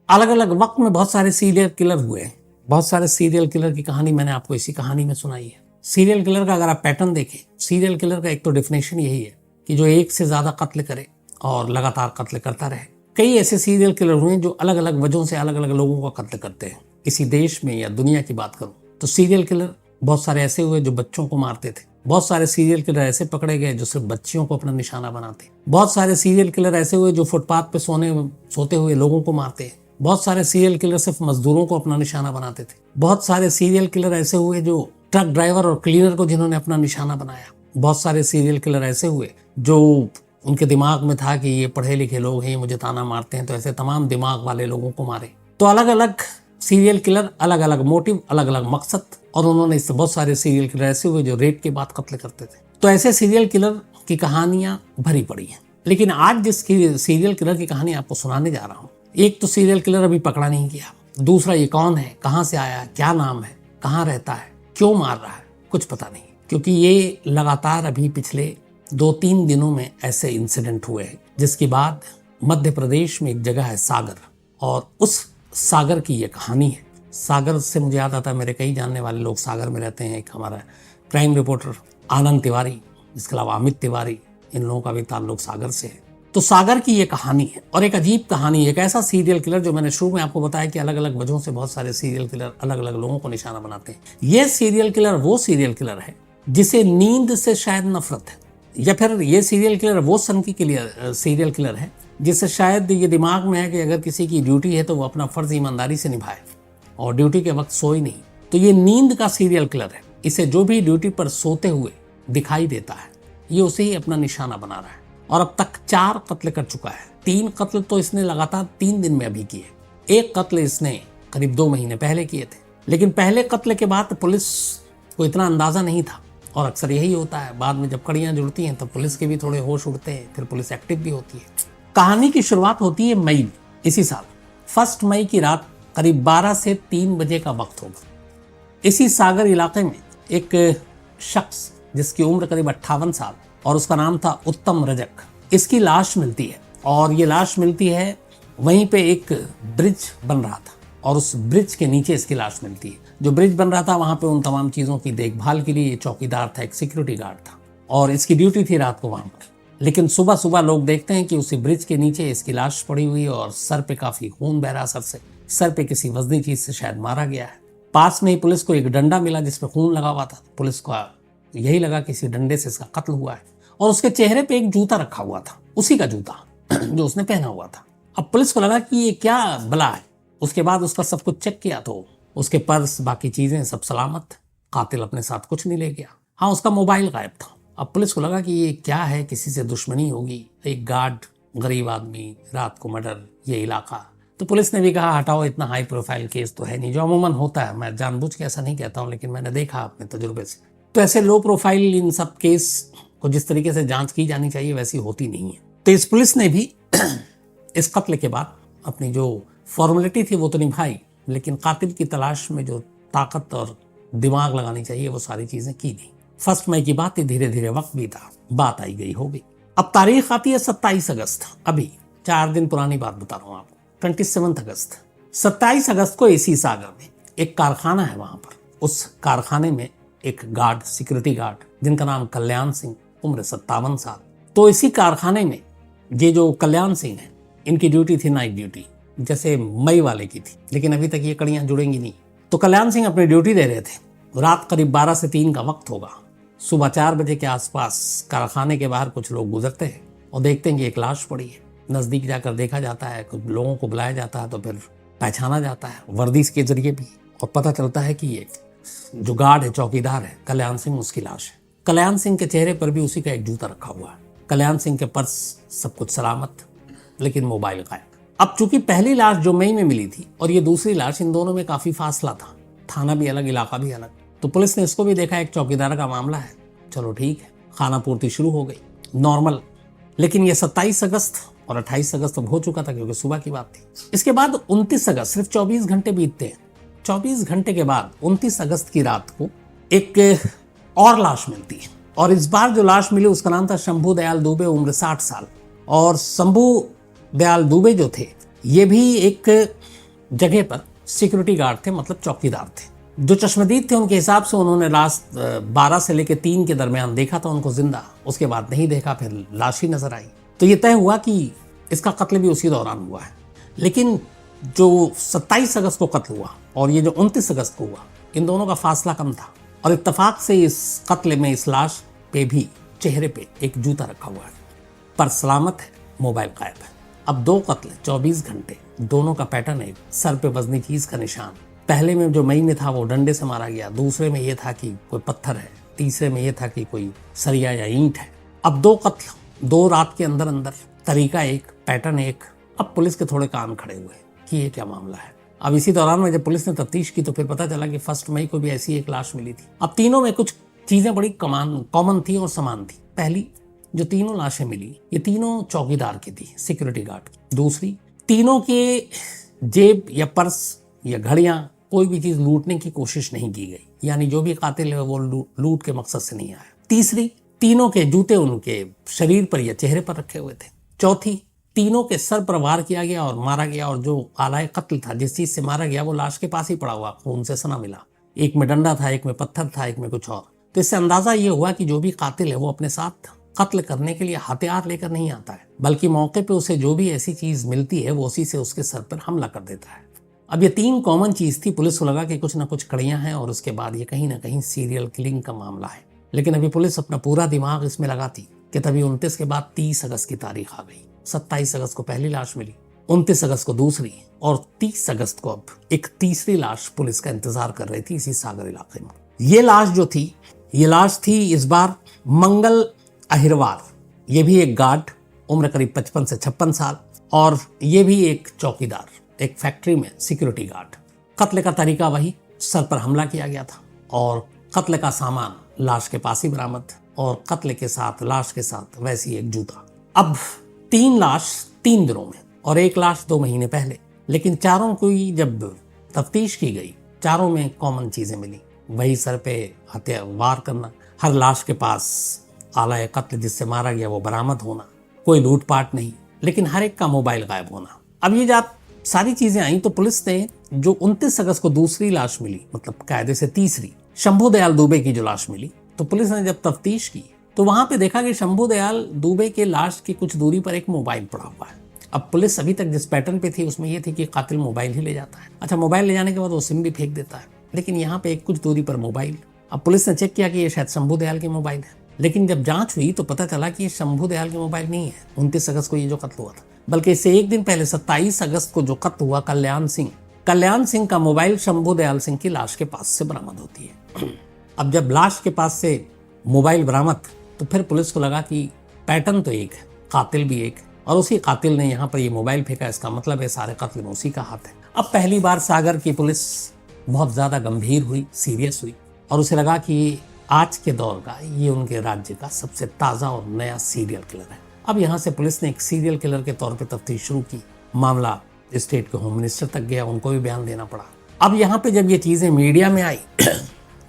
अलग अलग वक्त में बहुत सारे सीरियल किलर हुए हैं। बहुत सारे सीरियल किलर की कहानी मैंने आपको इसी कहानी में सुनाई है। सीरियल किलर का अगर आप पैटर्न देखें, सीरियल किलर का एक तो डेफिनेशन यही है कि जो एक से ज्यादा कत्ल करे और लगातार कत्ल करता रहे। कई ऐसे सीरियल किलर हुए जो अलग अलग वजहों से अलग अलग लोगों का कत्ल करते हैं। इसी देश में या दुनिया की बात करूं तो सीरियल किलर बहुत सारे ऐसे हुए जो बच्चों को मारते थे। बहुत सारे सीरियल किलर ऐसे पकड़े गए जो सिर्फ बच्चियों को अपना निशाना बनाते। बहुत सारे सीरियल किलर ऐसे हुए जो फुटपाथ पे सोते हुए लोगों को मारते हैं। बहुत सारे सीरियल किलर सिर्फ मजदूरों को अपना निशाना बनाते थे। बहुत सारे सीरियल किलर ऐसे हुए जो ट्रक ड्राइवर और क्लीनर को जिन्होंने अपना निशाना बनाया। बहुत सारे सीरियल किलर ऐसे हुए जो उनके दिमाग में था कि ये पढ़े लिखे लोग हैं, मुझे ताना मारते हैं, तो ऐसे तमाम दिमाग वाले लोगों को मारे। तो अलग अलग सीरियल किलर, अलग अलग मोटिव, अलग अलग मकसद, और उन्होंने इससे बहुत सारे सीरियल किलर ऐसे हुए जो रेप के बाद कत्ल करते थे। तो ऐसे सीरियल किलर की कहानियां भरी पड़ी हैं। लेकिन आज जिस सीरियल किलर की कहानी आपको सुनाने जा रहा हूं, एक तो सीरियल किलर अभी पकड़ा नहीं गया, दूसरा ये कौन है, कहां से आया, क्या नाम है, कहां रहता है, क्यों मार रहा है, कुछ पता नहीं। क्योंकि ये लगातार अभी पिछले 2-3 दिनों में ऐसे इंसिडेंट हुए हैं, जिसके बाद मध्य प्रदेश में एक जगह है सागर, और उस सागर की ये कहानी है। सागर से मुझे याद आता है, मेरे कई जानने वाले लोग सागर में रहते हैं। एक हमारा क्राइम रिपोर्टर आनंद तिवारी, इसके अलावा अमित तिवारी, इन लोगों का भी ताल्लुक सागर से है। तो सागर की ये कहानी है, और एक अजीब कहानी है। एक ऐसा सीरियल किलर जो मैंने शुरू में आपको बताया कि अलग अलग वजहों से बहुत सारे सीरियल किलर अलग अलग लोगों को निशाना बनाते हैं। ये सीरियल किलर वो सीरियल किलर है जिसे नींद से शायद नफरत है, या फिर ये सीरियल किलर वो सनकी के लिए सीरियल किलर है जिससे शायद ये दिमाग में है कि अगर किसी की ड्यूटी है तो वो अपना फर्ज ईमानदारी से निभाए और ड्यूटी के वक्त सोए नहीं। तो ये नींद का सीरियल किलर है। इसे जो भी ड्यूटी पर सोते हुए दिखाई देता है, ये उसे ही अपना निशाना बना रहा है। और अब तक 4 कत्ल कर चुका है। 3 कत्ल तो इसने लगातार 3 दिन में अभी किए। एक कत्ल इसने करीब 2 महीने पहले किए थे। लेकिन पहले कत्ल के बाद पुलिस को इतना अंदाजा नहीं था, और अक्सर यही होता है, बाद में जब कड़ियां जुड़ती हैं तो पुलिस के भी थोड़े होश उड़ते हैं, फिर पुलिस एक्टिव भी होती है। कहानी की शुरुआत होती है मई में, इसी साल 1 मई की रात करीब 12 से 3 बजे का वक्त होगा। इसी सागर इलाके में एक शख्स जिसकी उम्र करीब 58 साल और उसका नाम था उत्तम रजक, इसकी लाश मिलती है। और ये लाश मिलती है वहीं पे एक ब्रिज बन रहा था, और उस ब्रिज के नीचे इसकी लाश मिलती है। जो ब्रिज बन रहा था वहां पे उन तमाम चीजों की देखभाल के लिए चौकीदार था, एक सिक्योरिटी गार्ड था, और इसकी ड्यूटी थी रात को वहां पर। लेकिन सुबह सुबह लोग देखते हैं कि उसी ब्रिज के नीचे इसकी लाश पड़ी हुई है और सर पे काफी खून बह रहा, सर पे किसी वजनी चीज से शायद मारा गया है। पास में ही पुलिस को एक डंडा मिला जिसपे खून लगा हुआ था। पुलिस को यही लगा कि इसी डंडे से इसका कत्ल हुआ है, और उसके चेहरे पे एक जूता रखा हुआ था, उसी का जूता जो उसने पहना हुआ था। अब पुलिस को लगा कि ये क्या बला है। उसके बाद उसका सब कुछ चेक किया तो उसके पर्स, बाकी चीजें सब सलामत। कातिल अपने साथ कुछ नहीं ले गया। हाँ, उसका मोबाइल गायब था। अब पुलिस को लगा कि ये क्या है, किसी से दुश्मनी होगी, एक गार्ड, गरीब आदमी, रात को मर्डर, ये इलाका। तो पुलिस ने भी कहा हटाओ, इतना हाई प्रोफाइल केस तो है नहीं, जो अमूमन होता है। मैं जानबूझ के ऐसा नहीं कहता हूँ, लेकिन मैंने देखा अपने तजुर्बे से, तो ऐसे लो प्रोफाइल इन सब केस को जिस तरीके से जांच की जानी चाहिए वैसी होती नहीं है। तो इस पुलिस ने भी इस कत्ल के बाद अपनी जो फॉर्मेलिटी थी वो तो निभाई, लेकिन कातिल की तलाश में जो ताकत और दिमाग लगानी चाहिए वो सारी चीजें की नहीं। 1 मई की बात थी, धीरे धीरे वक्त बीता, बात आई गई होगी। अब तारीख आती है 27 अगस्त, अभी 4 दिन पुरानी बात बता रहा हूँ आपको। 27 अगस्त, 27 अगस्त को इसी सागर में एक कारखाना है। वहां पर उस कारखाने में एक गार्ड, सिक्योरिटी गार्ड, जिनका नाम कल्याण सिंह, उम्र 57 साल। तो इसी कारखाने में ये जो कल्याण सिंह है, इनकी ड्यूटी थी नाइट ड्यूटी, जैसे मई वाले की थी, लेकिन अभी तक ये कड़ियां जुड़ेंगी नहीं। तो कल्याण सिंह अपनी ड्यूटी दे रहे थे। रात करीब 12 से 3 का वक्त होगा। सुबह 4 बजे के आसपास कारखाने के बाहर कुछ लोग गुजरते हैं और देखते हैं कि एक लाश पड़ी है। नजदीक जाकर देखा जाता है, कुछ लोगों को बुलाया जाता है, तो फिर पहचाना जाता है वर्दी के जरिए भी, और पता चलता है कि ये जो गार्ड है, चौकीदार है कल्याण सिंह, उसकी लाश है। कल्याण सिंह के चेहरे पर भी उसी का एक जूता रखा हुआ है। कल्याण सिंह के पर्स सब कुछ सलामत, लेकिन मोबाइल गायब। अब चूंकि पहली लाश जो मई में मिली थी और ये दूसरी लाश, इन दोनों में काफी फासला था, थाना भी अलग, इलाका भी अलग, तो पुलिस ने इसको भी देखा, एक चौकीदार का मामला है, चलो ठीक है, खाना पूर्ति शुरू हो गई, नॉर्मल। लेकिन ये 27 अगस्त और 28 अगस्त अब हो चुका था, क्योंकि सुबह की बात थी। इसके बाद 29 अगस्त, सिर्फ 24 घंटे बीतते हैं। 24 घंटे के बाद 29 अगस्त की रात को एक और लाश मिलती है, और इस बार जो लाश मिली उसका नाम था शंभू दयाल दुबे, उम्र 60 साल। और शंभू दयाल दुबे जो थे, ये भी एक जगह पर सिक्योरिटी गार्ड थे, मतलब चौकीदार थे। जो चश्मदीद थे उनके हिसाब से उन्होंने लास्ट 12 से लेकर 3 के दरमियान देखा था उनको जिंदा, उसके बाद नहीं देखा, फिर लाश ही नजर आई। तो ये तय हुआ कि इसका कत्ल भी उसी दौरान हुआ है। लेकिन जो 27 अगस्त को कत्ल हुआ और ये जो 29 अगस्त को हुआ, इन दोनों का फासला कम था और इत्तेफाक से इस कत्ल में इस लाश पे भी चेहरे पे एक जूता रखा हुआ है, पर सलामत है, मोबाइल गायब है। अब 2 कत्ल 24 घंटे, दोनों का पैटर्न है, सर पे वजनी चीज का निशान। पहले में जो मई में था वो डंडे से मारा गया, दूसरे में ये था कि कोई पत्थर है, तीसरे में ये था कि कोई सरिया या ईंट है। अब 2 कत्ल 2 रात के अंदर अंदर, तरीका एक, पैटर्न एक। अब पुलिस के थोड़े कान खड़े हुए कि ये क्या मामला है। अब इसी दौरान में जब पुलिस ने तफ्तीश की तो फिर पता चला कि 1 मई को भी ऐसी एक लाश मिली थी। अब तीनों में कुछ चीजें बड़ी कॉमन थी और समान थी। पहली, जो तीनों लाशें मिली ये तीनों चौकीदार की थी, सिक्योरिटी गार्ड की। दूसरी, तीनों के जेब या पर्स या घड़ियां, कोई भी चीज लूटने की कोशिश नहीं की गई, यानी जो भी कातिल है वो लूट के मकसद से नहीं आया। तीसरी, तीनों के जूते उनके शरीर पर या चेहरे पर रखे हुए थे। चौथी, तीनों के सर पर वार किया गया और मारा गया, और जो आलाए कत्ल था, जिस चीज से मारा गया, वो लाश के पास ही पड़ा हुआ, खून से सना मिला। एक में डंडा था, एक में पत्थर था, एक में कुछ और। तो इससे अंदाजा ये हुआ कि जो भी कातिल है वो अपने साथ कत्ल करने के लिए हथियार लेकर नहीं आता है, बल्कि मौके पे उसे जो भी ऐसी चीज मिलती है वो उसी से उसके सर पर हमला कर देता है। अब ये 3 कॉमन चीज थी। पुलिस को लगा कि कुछ ना कुछ कड़ियां हैं और उसके बाद ये कहीं ना कहीं सीरियल किलिंग का मामला है। लेकिन अभी पुलिस अपना पूरा दिमाग इसमें लगाती कि तभी 29 के बाद 30 अगस्त की तारीख आ गई। 27 अगस्त को पहली लाश मिली, 29 अगस्त को दूसरी, और 30 अगस्त को अब एक तीसरी लाश पुलिस का इंतजार कर रही थी इसी सागर इलाके में। ये लाश जो थी, ये लाश थी इस बार मंगल अहिरवार। ये भी एक गार्ड, उम्र करीब 55 से 56 साल, और ये भी एक चौकीदार, एक फैक्ट्री में सिक्योरिटी गार्ड। कत्ल का तरीका वही, सर पर हमला किया गया था और कत्ल का सामान लाश के पास ही बरामद, और कत्ल के साथ, लाश के साथ वैसी एक जूता। अब 3 लाश 3 दिनों में और 1 लाश 2 महीने पहले, लेकिन चारों की जब तफ्तीश की गई, चारों में कॉमन चीजें मिली। वही सर पे हथियार वार करना, हर लाश के पास आला कत्ल जिससे मारा गया वो बरामद होना, कोई लूटपाट नहीं, लेकिन हर एक का मोबाइल गायब होना। अब ये जब सारी चीजें आई तो पुलिस ने जो 29 अगस्त को दूसरी लाश मिली, मतलब कायदे से तीसरी, शंभू दयाल दुबे की जो लाश मिली, तो पुलिस ने जब तफ्तीश की तो वहां पे देखा कि शंभू दयाल दुबे के लाश की कुछ दूरी पर एक मोबाइल पड़ा हुआ है। अब पुलिस अभी तक जिस पैटर्न पे थी उसमें यह थी कि कातिल मोबाइल ही ले जाता है। अच्छा, मोबाइल ले जाने के बाद वो सिम भी फेंक देता है, लेकिन यहाँ पे कुछ दूरी पर मोबाइल। अब पुलिस ने चेक किया कि ये शायद शंभू दयाल की मोबाइल है, लेकिन जब जांच हुई तो पता चला कि ये शंभू दयाल की मोबाइल नहीं है 29 अगस्त को ये जो कत्ल हुआ था, बल्कि इससे एक दिन पहले 27 अगस्त को जो कत्ल हुआ कल्याण सिंह का मोबाइल शंभू दयाल सिंह की लाश के पास से बरामद होती है। अब जब लाश के पास से मोबाइल बरामद, तो फिर पुलिस को लगा कि पैटर्न तो एक है, कातिल भी एक, और उसी कातिल ने यहाँ पर ये मोबाइल फेंका, इसका मतलब है सारे कत्ल में उसी का हाथ है। अब पहली बार सागर की पुलिस बहुत ज्यादा गंभीर हुई, सीरियस हुई, और उसे लगा कि आज के दौर का ये उनके राज्य का सबसे ताजा और नया सीरियल किलर है। अब यहाँ से पुलिस ने एक सीरियल किलर के तौर पर तफ्तीश शुरू की। मामला स्टेट के होम मिनिस्टर तक गया, उनको भी बयान देना पड़ा। अब यहाँ पे जब ये चीजें मीडिया में आई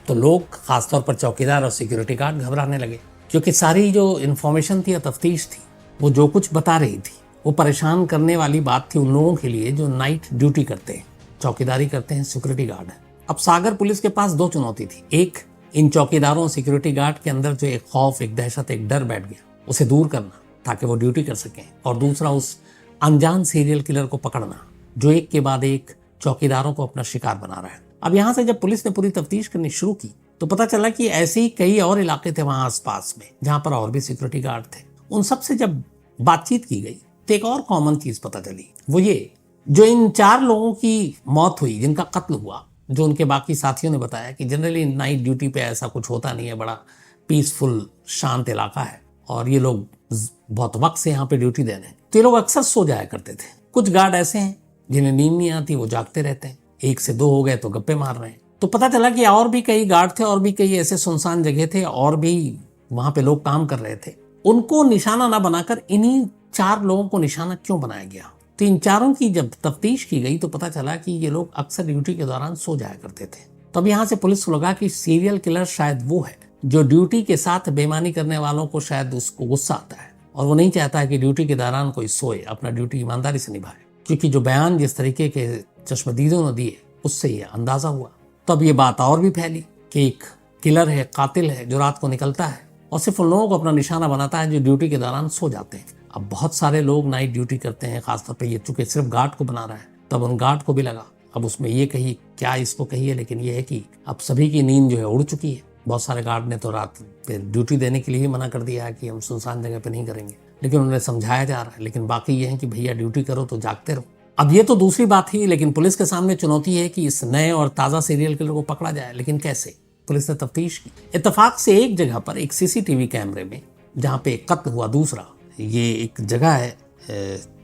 तो लोग, खासतौर पर चौकीदार और सिक्योरिटी गार्ड, घबराने लगे, क्योंकि सारी जो इन्फॉर्मेशन थी या तफ्तीश थी, वो जो कुछ बता रही थी वो परेशान करने वाली बात थी उन लोगों के लिए जो नाइट ड्यूटी करते हैं, चौकीदारी करते हैं, सिक्योरिटी गार्ड है। अब सागर पुलिस के पास 2 चुनौती थी। एक, इन चौकीदारों, सिक्योरिटी गार्ड के अंदर जो एक खौफ, एक दहशत, एक डर बैठ गया, उसे दूर करना ताकि वो ड्यूटी कर सकें, और दूसरा उस अनजान सीरियल किलर को पकड़ना जो एक के बाद एक चौकीदारों को अपना शिकार बना रहा है। अब यहाँ से जब पुलिस ने पूरी तफ्तीश करनी शुरू की तो पता चला कि ऐसे ही कई और इलाके थे वहां आसपास में जहां पर और भी सिक्योरिटी गार्ड थे। उन सब से जब बातचीत की गई तो एक और कॉमन चीज पता चली, वो ये, जो इन 4 लोगों की मौत हुई, जिनका कत्ल हुआ, जो उनके बाकी साथियों ने बताया कि जनरली नाइट ड्यूटी पे ऐसा कुछ होता नहीं है, बड़ा पीसफुल शांत इलाका है और ये लोग बहुत वक्त से यहाँ पे ड्यूटी दे रहे हैं, तो ये लोग अक्सर सो जाया करते थे। कुछ गार्ड ऐसे हैं जिन्हें नींद नहीं आती, वो जागते रहते हैं, 1 से 2 हो गए तो गप्पे मार रहे हैं। तो पता चला कि और भी कई गार्ड थे, और भी कई ऐसे सुनसान जगह थे, और भी वहां पे लोग काम कर रहे थे। उनको निशाना ना बनाकर इन्हीं 4 लोगों को निशाना क्यों बनाया गया? तो इन 4 की जब तफ्तीश की गई तो पता चला कि ये लोग अक्सर ड्यूटी के दौरान सो जाया करते थे। तब यहाँ से पुलिस को लगा कि सीरियल किलर शायद वो है जो ड्यूटी के साथ बेईमानी करने वालों को शायद उसको गुस्सा आता है और वो नहीं चाहता है कि ड्यूटी के दौरान कोई सोए, अपना ड्यूटी ईमानदारी से निभाए। क्योंकि जो बयान जिस तरीके के चश्मदीदों ने दिए, उससे ये अंदाजा हुआ। तब ये बात और भी फैली कि एक किलर है, कातिल है, जो रात को निकलता है और सिर्फ उन लोगों को अपना निशाना बनाता है जो ड्यूटी के दौरान सो जाते हैं। अब बहुत सारे लोग नाइट ड्यूटी करते हैं, खासतौर पे ये चूंकि सिर्फ गार्ड को बना रहा है, तब उन गार्ड को भी लगा। अब उसमें ये कही क्या इसको कही है, लेकिन ये है कि अब सभी की नींद जो है उड़ चुकी है। बहुत सारे गार्ड ने तो रात पे ड्यूटी देने के लिए ही मना कर दिया है कि हम सुनसान जगह पे नहीं करेंगे, लेकिन उन्हें समझाया जा रहा है। लेकिन बाकी ये है कि भैया ड्यूटी करो तो जागते रहो। अब ये तो दूसरी बात थी, लेकिन पुलिस के सामने चुनौती है कि इस नए और ताज़ा सीरियल किलर को पकड़ा जाए। लेकिन कैसे? पुलिस ने तफ्तीश की। इत्तेफाक से एक जगह पर एक सीसीटीवी कैमरे में जहाँ पे कत्ल हुआ, दूसरा ये एक जगह है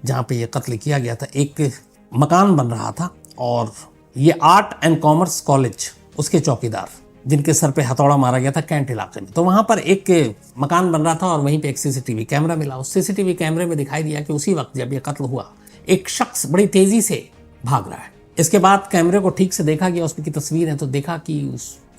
जहाँ पे ये कत्ल किया गया था, एक मकान बन रहा था और ये आर्ट एंड कॉमर्स कॉलेज उसके चौकीदार जिनके सर पे हथौड़ा मारा गया था कैंट इलाके में, तो वहां पर एक मकान बन रहा था और वहीं पे एक सीसीटीवी कैमरा मिला। उस सीसीटीवी कैमरे में दिखाई दिया कि उसी वक्त जब ये कत्ल हुआ एक शख्स बड़ी तेजी से भाग रहा है। इसके बाद कैमरे को ठीक से देखा गया, उसकी तस्वीर है, तो देखा कि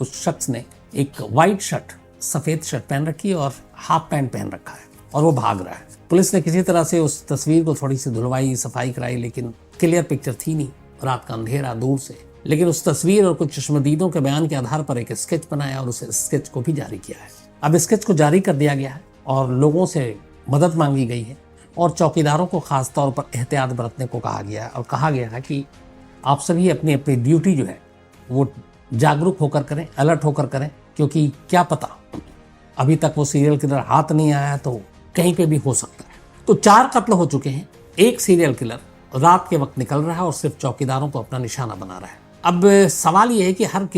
उस शख्स ने एक वाइट शर्ट, सफेद शर्ट पहन रखी है और हाफ पैंट पहन रखा है और वो भाग रहा है। पुलिस ने किसी तरह से उस तस्वीर को थोड़ी सी धुलवाई, सफाई कराई, लेकिन क्लियर पिक्चर थी नहीं, रात का अंधेरा दूर से। लेकिन उस तस्वीर और कुछ चश्मदीदों के बयान के आधार पर एक स्केच बनाया और उस स्केच को भी जारी किया है। अब स्केच को जारी कर दिया गया है और लोगों से मदद मांगी गई है और चौकीदारों को खास तौर पर एहतियात बरतने को कहा गया है और कहा गया है कि आप सभी अपनी अपनी ड्यूटी जो है वो जागरूक होकर करें, अलर्ट होकर करें, क्योंकि क्या पता अभी तक वो सीरियल किलर हाथ नहीं आया तो कहीं पे भी हो सकता है। तो 4 कत्ल हो चुके हैं, एक सीरियल किलर रात के वक्त निकल रहा है और सिर्फ चौकीदारों को अपना निशाना बना रहा है। अब सवाल ये है कि हर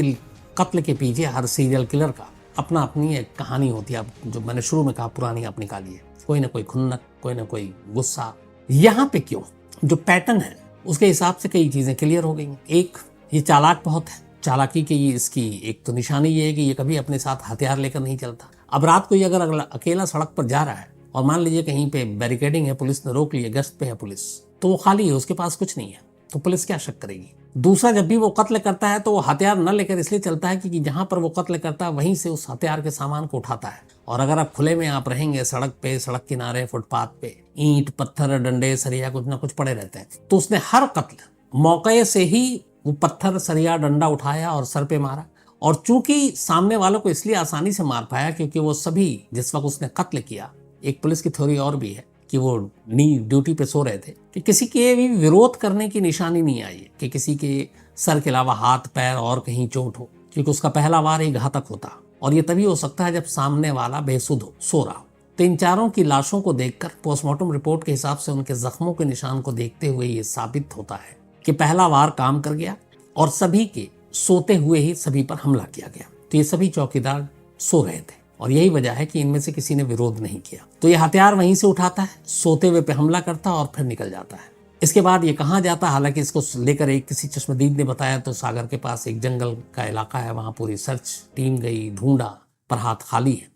कत्ल के पीछे, हर सीरियल किलर का अपना अपनी एक कहानी होती है। अब जो मैंने शुरू में कहा, पुरानी आप निकालिए, कोई ना कोई खुन्नक, कोई ना कोई गुस्सा। यहाँ पे क्यों, जो पैटर्न है उसके हिसाब से कई चीजें क्लियर हो गई। एक, ये चालाक बहुत है। चालाकी की इसकी एक तो निशानी ये है कि ये कभी अपने साथ हथियार लेकर नहीं चलता। अब रात को ये अगर अकेला सड़क पर जा रहा है और मान लीजिए कहीं पे बैरिकेडिंग है, पुलिस ने रोक लिया, गश्त पे है पुलिस, तो वो खाली है, उसके पास कुछ नहीं है, तो पुलिस क्या शक करेगी। दूसरा, जब भी वो कत्ल करता है तो वो हथियार न लेकर इसलिए चलता है कि जहां पर वो कत्ल करता है वहीं से उस हथियार के सामान को उठाता है। और अगर आप खुले में आप रहेंगे, सड़क पे, सड़क किनारे, फुटपाथ पे ईंट, पत्थर, डंडे, सरिया कुछ ना कुछ पड़े रहते हैं, तो उसने हर कत्ल मौके से ही वो पत्थर, सरिया, डंडा उठाया और सर पे मारा। और चूंकि सामने वालों को इसलिए आसानी से मार पाया क्योंकि वो सभी जिस वक्त उसने कत्ल किया, एक पुलिस की थ्योरी और भी है कि वो ड्यूटी पे सो रहे थे, कि किसी के भी विरोध करने की निशानी नहीं आई है, कि किसी के सर के अलावा हाथ, पैर और कहीं चोट हो, क्योंकि उसका पहला वार ही घातक होता। और ये तभी हो सकता है जब सामने वाला बेसुध हो, सो रहा हो। तो इन चारों की लाशों को देखकर, पोस्टमार्टम रिपोर्ट के हिसाब से उनके जख्मों के निशान को देखते हुए ये साबित होता है कि पहला वार काम कर गया और सभी के सोते हुए ही सभी पर हमला किया गया। तो ये सभी चौकीदार सो रहे थे और यही वजह है कि इनमें से किसी ने विरोध नहीं किया। तो ये हथियार वहीं से उठाता है, सोते हुए पे हमला करता है और फिर निकल जाता है। इसके बाद ये कहाँ जाता है, हालांकि इसको लेकर एक किसी चश्मदीद ने बताया तो सागर के पास एक जंगल का इलाका है, वहां पूरी सर्च टीम गई, ढूंढा, पर हाथ खाली है।